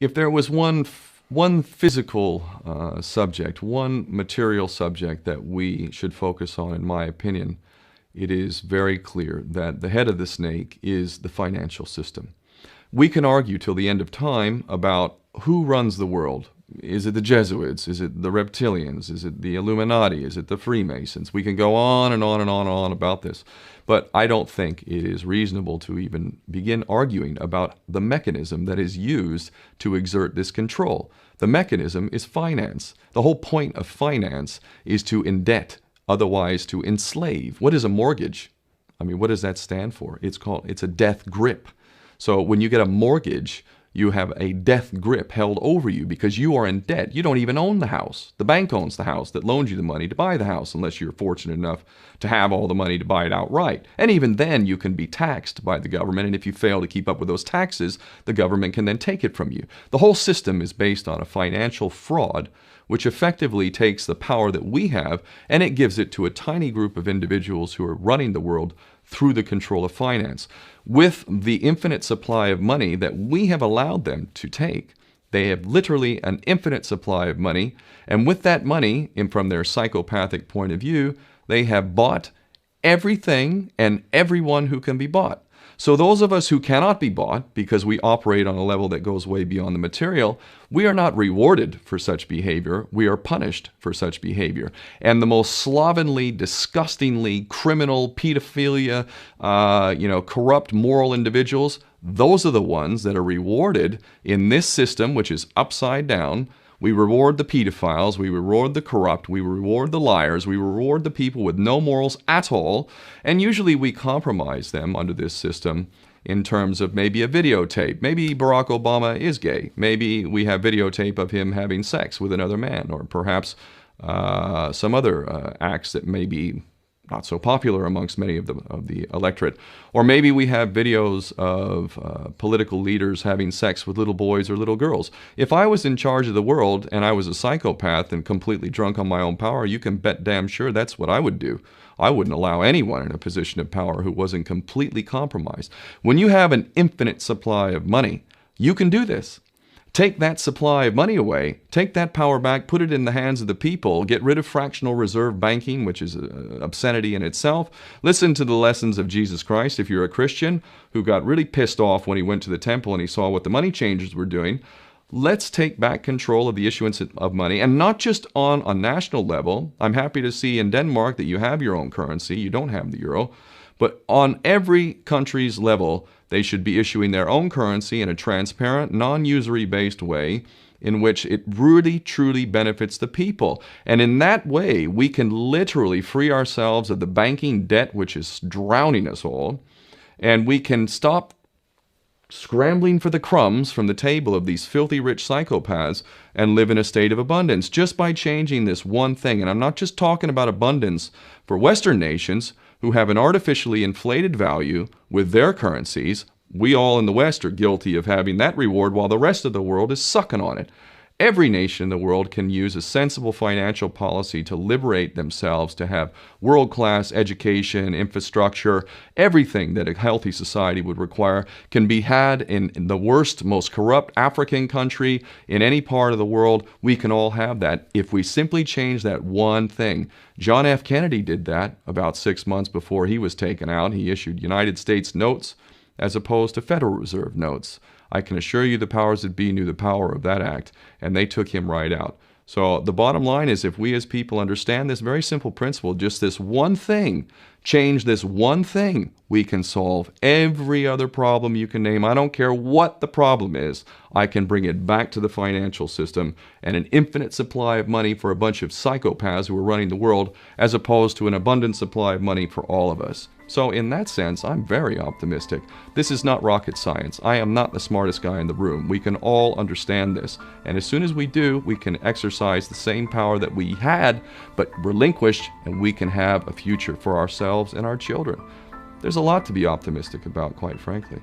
If there was one physical subject, one material subject that we should focus on, in my opinion, it is very clear that the head of the snake is the financial system. We can argue till the end of time about who runs the world. Is it the Jesuits? Is it the reptilians? Is it the Illuminati? Is it the Freemasons? We can go on and on and on and on about this. But I don't think it is reasonable to even begin arguing about the mechanism that is used to exert this control. The mechanism is finance. The whole point of finance is to indebt, otherwise to enslave. What is a mortgage? I mean, what does that stand for? It's a death grip. So when you get a mortgage, you have a death grip held over you because you are in debt. You don't even own the house. The bank owns the house that loaned you the money to buy the house, unless you're fortunate enough to have all the money to buy it outright. And even then, you can be taxed by the government, and if you fail to keep up with those taxes, the government can then take it from you. The whole system is based on a financial fraud, which effectively takes the power that we have and it gives it to a tiny group of individuals who are running the world through the control of finance. With the infinite supply of money that we have allowed them to take, they have literally an infinite supply of money, and with that money, and from their psychopathic point of view, they have bought everything and everyone who can be bought. So those of us who cannot be bought, because we operate on a level that goes way beyond the material, we are not rewarded for such behavior. We are punished for such behavior. And the most slovenly, disgustingly criminal, pedophilia, corrupt moral individuals, those are the ones that are rewarded in this system, which is upside down. We reward the pedophiles, we reward the corrupt, we reward the liars, we reward the people with no morals at all, and usually we compromise them under this system in terms of maybe a videotape. Maybe Barack Obama is gay. Maybe we have videotape of him having sex with another man, or perhaps some other acts that may be not so popular amongst many of the electorate. Or maybe we have videos of political leaders having sex with little boys or little girls. If I was in charge of the world and I was a psychopath and completely drunk on my own power, you can bet damn sure that's what I would do. I wouldn't allow anyone in a position of power who wasn't completely compromised. When you have an infinite supply of money, you can do this. Take that supply of money away, take that power back, put it in the hands of the people, get rid of fractional reserve banking, which is an obscenity in itself. Listen to the lessons of Jesus Christ. If you're a Christian who got really pissed off when he went to the temple and he saw what the money changers were doing, let's take back control of the issuance of money, and not just on a national level. I'm happy to see in Denmark that you have your own currency. You don't have the euro. But on every country's level, they should be issuing their own currency in a transparent, non-usury based way in which it really, truly benefits the people. And in that way, we can literally free ourselves of the banking debt which is drowning us all, and we can stop scrambling for the crumbs from the table of these filthy rich psychopaths and live in a state of abundance just by changing this one thing. And I'm not just talking about abundance for Western nations who have an artificially inflated value with their currencies. We all in the West are guilty of having that reward while the rest of the world is sucking on it. Every nation in the world can use a sensible financial policy to liberate themselves, to have world-class education, infrastructure. Everything that a healthy society would require can be had in the worst, most corrupt African country, in any part of the world. We can all have that if we simply change that one thing. John F. Kennedy did that about 6 months before he was taken out. He issued United States notes as opposed to Federal Reserve notes. I can assure you the powers that be knew the power of that act, and they took him right out. So the bottom line is, if we as people understand this very simple principle, just this one thing, change this one thing, we can solve every other problem you can name. I don't care what the problem is. I can bring it back to the financial system and an infinite supply of money for a bunch of psychopaths who are running the world, as opposed to an abundant supply of money for all of us. So in that sense, I'm very optimistic. This is not rocket science. I am not the smartest guy in the room. We can all understand this. And as soon as we do, we can exercise the same power that we had, but relinquished, and we can have a future for ourselves and our children. There's a lot to be optimistic about, quite frankly.